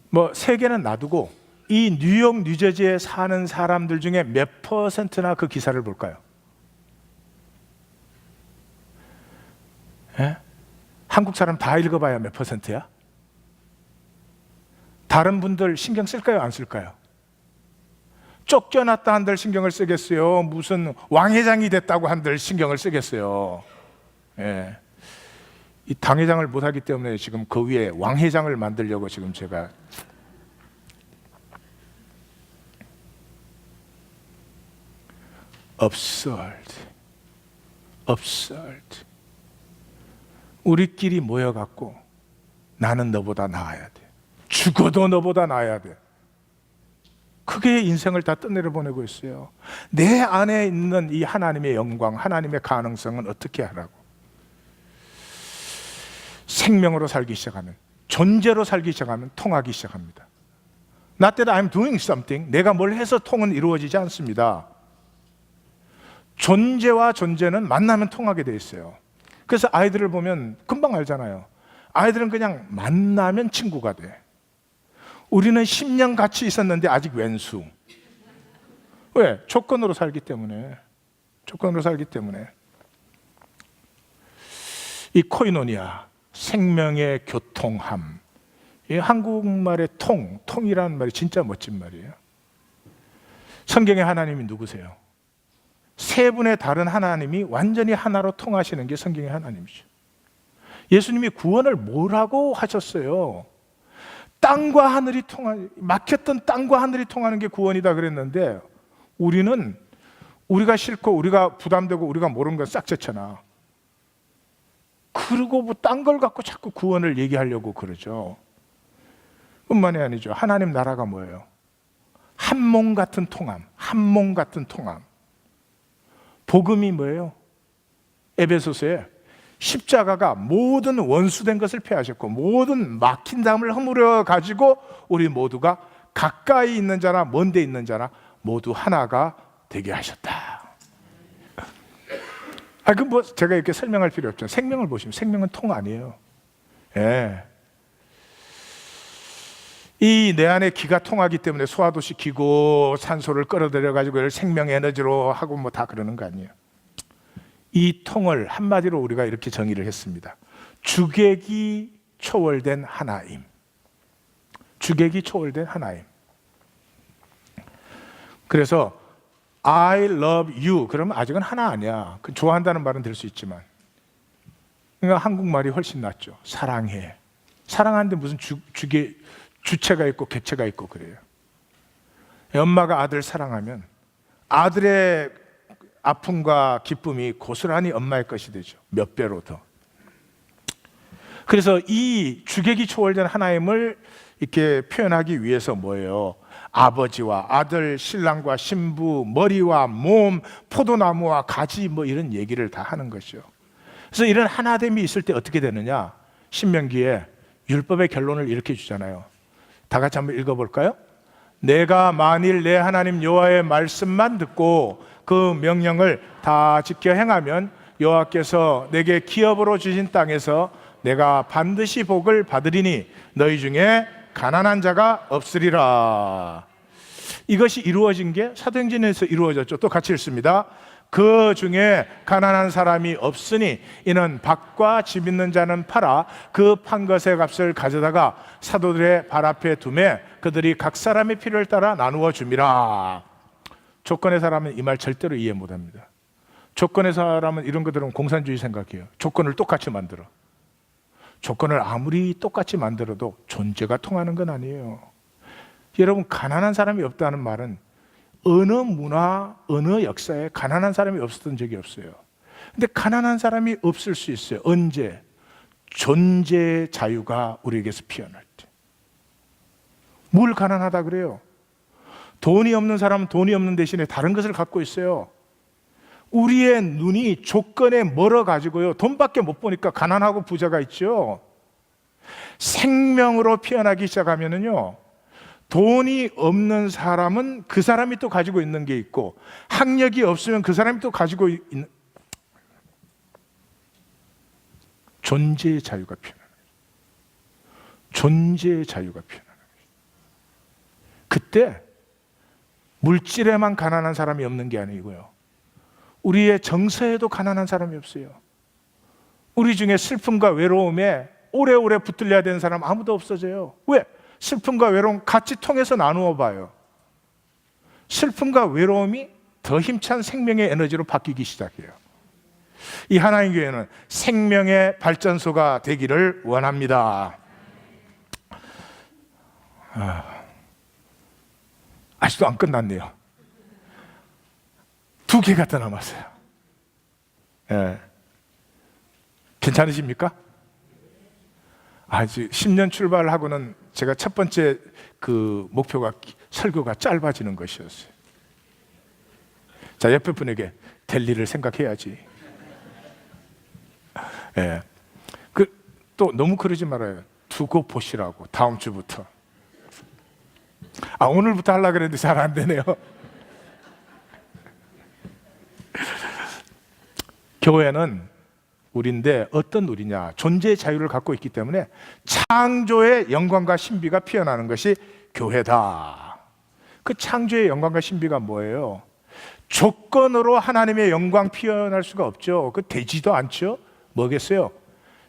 뭐 세계는 놔두고 이 뉴욕, 뉴저지에 사는 사람들 중에 몇 %나 그 기사를 볼까요? 예? 한국 사람 다 읽어봐야 몇 %야? 다른 분들 신경 쓸까요? 안 쓸까요? 쫓겨났다 한들 신경을 쓰겠어요? 무슨 왕회장이 됐다고 한들 신경을 쓰겠어요? 예. 이 당회장을 못하기 때문에 지금 그 위에 왕회장을 만들려고 지금 제가 absurd. 우리끼리 모여갖고 나는 너보다 나아야 돼. 죽어도 너보다 나아야 돼. 그게 인생을 다 떠내려 보내고 있어요. 내 안에 있는 이 하나님의 영광, 하나님의 가능성은 어떻게 하라고? 생명으로 살기 시작하면, 존재로 살기 시작하면 통하기 시작합니다. Not that I'm doing something. 내가 뭘 해서 통은 이루어지지 않습니다. 존재와 존재는 만나면 통하게 돼 있어요. 그래서 아이들을 보면 금방 알잖아요. 아이들은 그냥 만나면 친구가 돼. 우리는 10년 같이 있었는데 아직 왼수. 왜? 조건으로 살기 때문에. 이 코이노니아, 생명의 교통함. 이 한국말의 통이라는 말이 진짜 멋진 말이에요. 성경의 하나님이 누구세요? 세 분의 다른 하나님이 완전히 하나로 통하시는 게 성경의 하나님이죠. 예수님이 구원을 뭐라고 하셨어요? 막혔던 땅과 하늘이 통하는 게 구원이다 그랬는데 우리가 싫고 우리가 부담되고 우리가 모르는 건 싹재잖아. 그리고 뭐 딴 걸 갖고 자꾸 구원을 얘기하려고 그러죠. 뿐만이 아니죠. 하나님 나라가 뭐예요? 한 몸 같은 통함, 한 몸 같은 통함. 복음이 뭐예요? 에베소서에 십자가가 모든 원수된 것을 폐하셨고 모든 막힌 담을 허물어 가지고 우리 모두가 가까이 있는 자나 먼 데 있는 자나 모두 하나가 되게 하셨다. 그 뭐 제가 이렇게 설명할 필요 없죠. 생명을 보시면 생명은 통 아니에요. 예. 이 내 안에 기가 통하기 때문에 소화도 시키고 산소를 끌어들여 가지고 이걸 생명 에너지로 하고 뭐 다 그러는 거 아니에요. 이 통을 한마디로 우리가 이렇게 정의를 했습니다. 주객이 초월된 하나임. 주객이 초월된 하나임. 그래서 I love you 그러면 아직은 하나 아니야. 좋아한다는 말은 들 수 있지만, 그러니까 한국말이 훨씬 낫죠. 사랑해. 사랑하는데 무슨 주체가 있고 객체가 있고 그래요. 엄마가 아들 사랑하면 아들의 아픔과 기쁨이 고스란히 엄마의 것이 되죠. 몇 배로 더. 그래서 이 주객이 초월된 하나님을 이렇게 표현하기 위해서 뭐예요? 아버지와 아들, 신랑과 신부, 머리와 몸, 포도나무와 가지 뭐 이런 얘기를 다 하는 것이죠. 그래서 이런 하나됨이 있을 때 어떻게 되느냐? 신명기에 율법의 결론을 이렇게 주잖아요. 다 같이 한번 읽어볼까요? 내가 만일 내 하나님 여호와의 말씀만 듣고 그 명령을 다 지켜 행하면 여호와께서 내게 기업으로 주신 땅에서 내가 반드시 복을 받으리니 너희 중에 가난한 자가 없으리라. 이것이 이루어진 게 사도행전에서 이루어졌죠. 또 같이 읽습니다. 그 중에 가난한 사람이 없으니 이는 밭과 집 있는 자는 팔아 그 판 것의 값을 가져다가 사도들의 발 앞에 두매 그들이 각 사람의 필요를 따라 나누어 줍니다. 조건의 사람은 이 말 절대로 이해 못합니다. 조건의 사람은 이런 거 들으면 공산주의 생각해요. 조건을 똑같이 만들어. 조건을 아무리 똑같이 만들어도 존재가 통하는 건 아니에요. 여러분, 가난한 사람이 없다는 말은 어느 문화, 어느 역사에 가난한 사람이 없었던 적이 없어요. 근데 가난한 사람이 없을 수 있어요. 언제? 존재의 자유가 우리에게서 피어날 때. 뭘 가난하다 그래요? 돈이 없는 사람은 돈이 없는 대신에 다른 것을 갖고 있어요. 우리의 눈이 조건에 멀어가지고요, 돈밖에 못 보니까 가난하고 부자가 있죠. 생명으로 피어나기 시작하면은요, 돈이 없는 사람은 그 사람이 또 가지고 있는 게 있고, 학력이 없으면 그 사람이 또 가지고 있는, 존재의 자유가 피어나는 거예요. 존재의 자유가 피어나는 거예요. 그때 물질에만 가난한 사람이 없는 게 아니고요, 우리의 정서에도 가난한 사람이 없어요. 우리 중에 슬픔과 외로움에 오래오래 붙들려야 되는 사람 아무도 없어져요. 왜? 슬픔과 외로움 같이 통해서 나누어 봐요. 슬픔과 외로움이 더 힘찬 생명의 에너지로 바뀌기 시작해요. 이 하나님 교회는 생명의 발전소가 되기를 원합니다. 아직도 안 끝났네요. 2개가 더 남았어요. 예. 괜찮으십니까? 아직 10년 출발하고는 제가 첫 번째 그 목표가 설교가 짧아지는 것이었어요. 자, 옆에 분에게 될 일을 생각해야지. 예. 또 너무 그러지 말아요. 두고 보시라고, 다음 주부터. 오늘부터 하려고 그랬는데 잘 안 되네요. 교회는 우리인데 어떤 우리냐? 존재의 자유를 갖고 있기 때문에 창조의 영광과 신비가 피어나는 것이 교회다. 그 창조의 영광과 신비가 뭐예요? 조건으로 하나님의 영광 피어날 수가 없죠. 그 되지도 않죠. 뭐겠어요?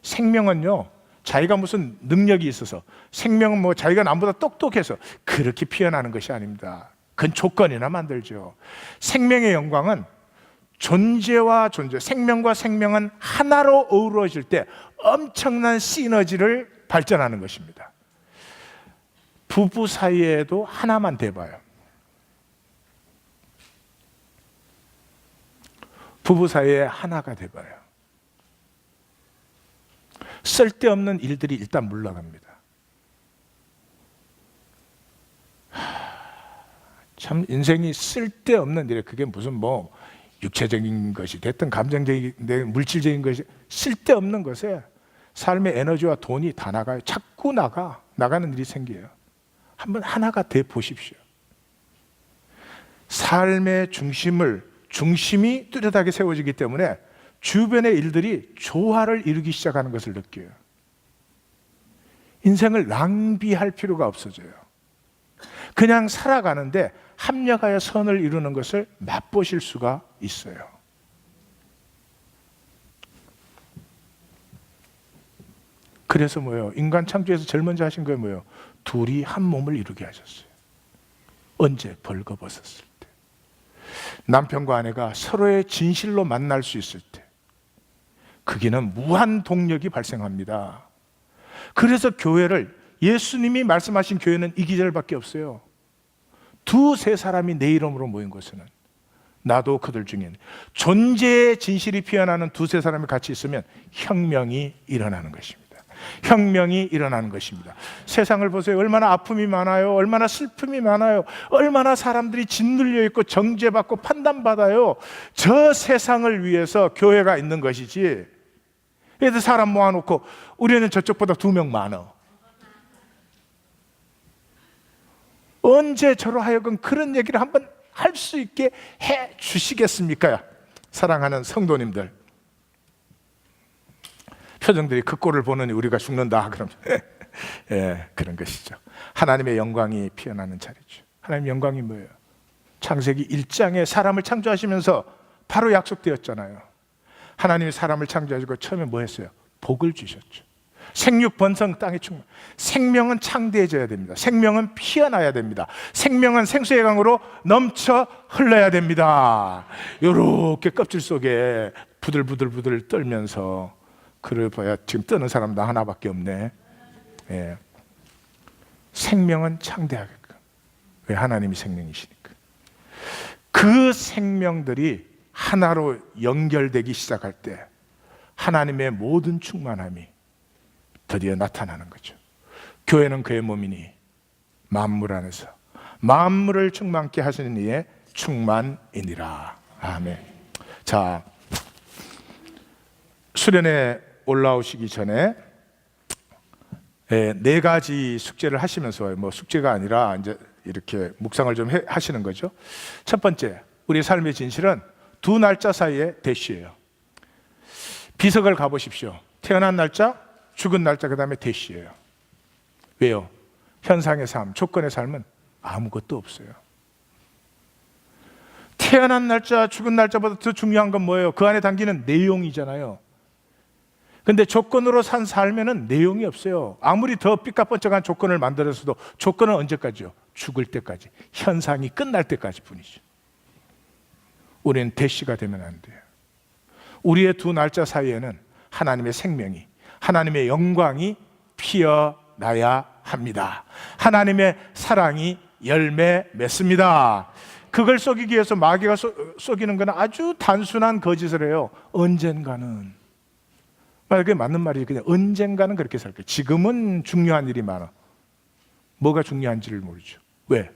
생명은요, 자기가 무슨 능력이 있어서, 생명은 뭐 자기가 남보다 똑똑해서 그렇게 피어나는 것이 아닙니다. 그건 조건이나 만들죠. 생명의 영광은 존재와 존재, 생명과 생명은 하나로 어우러질 때 엄청난 시너지를 발전하는 것입니다. 부부 사이에도 하나만 대봐요. 부부 사이에 하나가 돼봐요. 쓸데없는 일들이 일단 물러갑니다. 참 인생이 쓸데없는 일, 그게 무슨 뭐 육체적인 것이 됐든 감정적인, 물질적인 것이 쓸데없는 것에 삶의 에너지와 돈이 다 나가요. 자꾸 나가는 일이 생겨요. 한번 하나가 돼 보십시오. 삶의 중심이 뚜렷하게 세워지기 때문에 주변의 일들이 조화를 이루기 시작하는 것을 느껴요. 인생을 낭비할 필요가 없어져요. 그냥 살아가는데 합력하여 선을 이루는 것을 맛보실 수가 있어요. 그래서 뭐예요? 인간 창조에서 제일 먼저 하신 거예요. 뭐예요? 둘이 한 몸을 이루게 하셨어요. 언제? 벌거벗었을 때. 남편과 아내가 서로의 진실로 만날 수 있을 때. 거기는 무한 동력이 발생합니다. 그래서 교회를, 예수님이 말씀하신 교회는 이 기절밖에 없어요. 두세 사람이 내 이름으로 모인 곳에는, 나도 그들 중에 존재의 진실이 피어나는 두세 사람이 같이 있으면 혁명이 일어나는 것입니다. 혁명이 일어나는 것입니다. 세상을 보세요. 얼마나 아픔이 많아요. 얼마나 슬픔이 많아요. 얼마나 사람들이 짓눌려 있고 정죄받고 판단받아요. 저 세상을 위해서 교회가 있는 것이지. 그래서 사람 모아놓고 우리는 저쪽보다 2명 많아. 언제 저로 하여금 그런 얘기를 한번 할 수 있게 해 주시겠습니까? 사랑하는 성도님들, 표정들이 그 꼴을 보느니 우리가 죽는다 그럼 예, 그런 것이죠. 하나님의 영광이 피어나는 자리죠. 하나님의 영광이 뭐예요? 창세기 1장에 사람을 창조하시면서 바로 약속되었잖아요. 하나님이 사람을 창조하시고 처음에 뭐 했어요? 복을 주셨죠. 생육 번성 땅에 충만. 생명은 창대해져야 됩니다. 생명은 피어나야 됩니다. 생명은 생수의 강으로 넘쳐 흘러야 됩니다. 이렇게 껍질 속에 부들부들 떨면서, 그래 봐야 지금 뜨는 사람 나 하나밖에 없네. 예. 생명은 창대하게끔. 왜? 하나님이 생명이시니까. 그 생명들이 하나로 연결되기 시작할 때 하나님의 모든 충만함이 드디어 나타나는 거죠. 교회는 그의 몸이니 만물 안에서 만물을 충만케 하시는 이의 충만이니라. 아멘. 자, 수련회 올라오시기 전에 4가지 숙제를 하시면서, 뭐 숙제가 아니라 이제 이렇게 묵상을 좀 하시는 거죠. 첫 번째, 우리 삶의 진실은 2 날짜 사이의 대시예요. 비석을 가보십시오. 태어난 날짜, 죽은 날짜, 그 다음에 대시예요. 왜요? 현상의 삶, 조건의 삶은 아무것도 없어요. 태어난 날짜, 죽은 날짜보다 더 중요한 건 뭐예요? 그 안에 담기는 내용이잖아요. 근데 조건으로 산 삶에는 내용이 없어요. 아무리 더 삐까뻔쩍한 조건을 만들었어도 조건은 언제까지요? 죽을 때까지, 현상이 끝날 때까지 뿐이죠. 우리는 대시가 되면 안 돼요. 우리의 2 날짜 사이에는 하나님의 생명이, 하나님의 영광이 피어나야 합니다. 하나님의 사랑이 열매 맺습니다. 그걸 속이기 위해서 마귀가 속이는 건 아주 단순한 거짓을 해요. 언젠가는. 그게 맞는 말이지. 그냥 언젠가는 그렇게 살 거예요. 지금은 중요한 일이 많아. 뭐가 중요한지를 모르죠. 왜?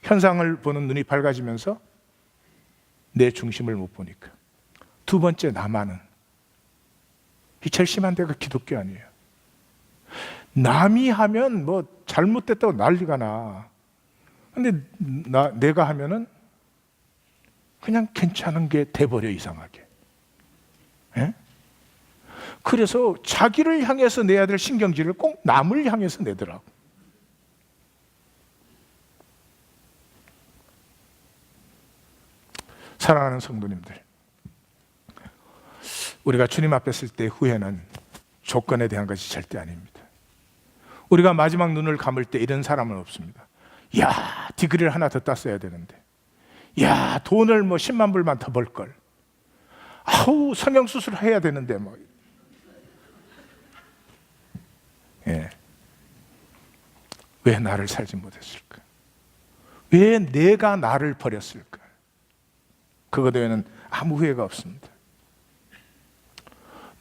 현상을 보는 눈이 밝아지면서 내 중심을 못 보니까. 2 번째, 나만은. 이 제일 심한 데가 기독교 아니에요. 남이 하면 뭐 잘못됐다고 난리가 나. 근데 내가 하면은 그냥 괜찮은 게 돼버려, 이상하게. 예? 그래서 자기를 향해서 내야 될 신경질을 꼭 남을 향해서 내더라고. 사랑하는 성도님들, 우리가 주님 앞에 설 때 후회는 조건에 대한 것이 절대 아닙니다. 우리가 마지막 눈을 감을 때 이런 사람은 없습니다. 야, 디그리를 하나 더 땄어야 되는데, 야, 돈을 뭐 10만 불만 더 벌걸, 아우, 성형수술 해야 되는데 뭐. 예. 왜 나를 살지 못했을까? 왜 내가 나를 버렸을까? 그것 외에는 아무 후회가 없습니다.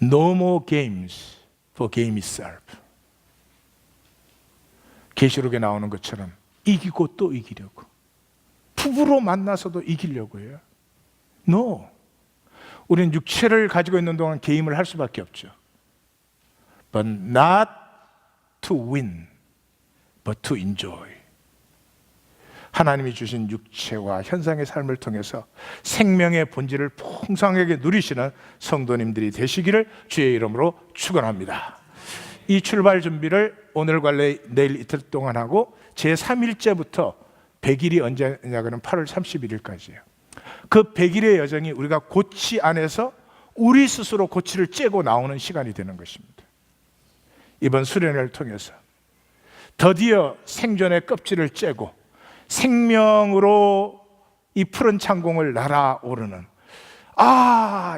No more games for game itself. 계시록에 나오는 것처럼 이기고 또 이기려고, 부부로 만나서도 이기려고 해요. No. 우리는 육체를 가지고 있는 동안 게임을 할 수밖에 없죠. But not to win, but to enjoy. 하나님이 주신 육체와 현상의 삶을 통해서 생명의 본질을 풍성하게 누리시는 성도님들이 되시기를 주의 이름으로 축원합니다. 이 출발 준비를 오늘과 내일 이틀 동안 하고 제3일째부터 100일이 언제냐고는 8월 31일까지예요. 그 100일의 여정이 우리가 고치 안에서 우리 스스로 고치를 째고 나오는 시간이 되는 것입니다. 이번 수련회를 통해서 드디어 생존의 껍질을 째고 생명으로 이 푸른 창공을 날아오르는,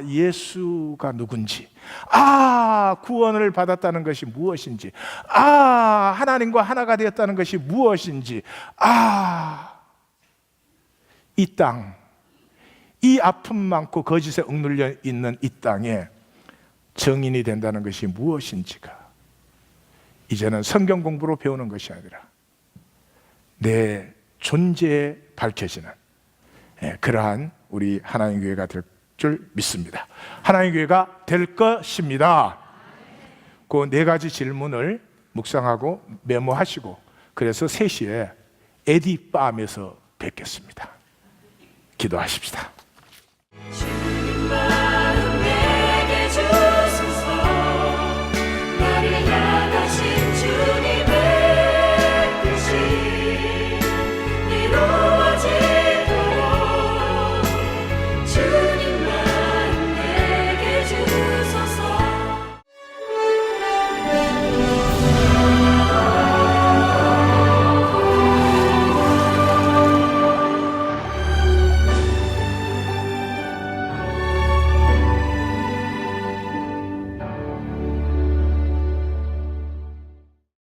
예수가 누군지, 구원을 받았다는 것이 무엇인지, 하나님과 하나가 되었다는 것이 무엇인지, 이 땅, 이 아픔 많고 거짓에 억눌려 있는 이 땅에 정인이 된다는 것이 무엇인지가 이제는 성경 공부로 배우는 것이 아니라 내 존재에 밝혀지는 그러한 우리 하나님 교회가 될 줄 믿습니다. 하나님 교회가 될 것입니다. 그 네 가지 질문을 묵상하고 메모하시고, 그래서 3시에 에디팜에서 뵙겠습니다. 기도하십시다.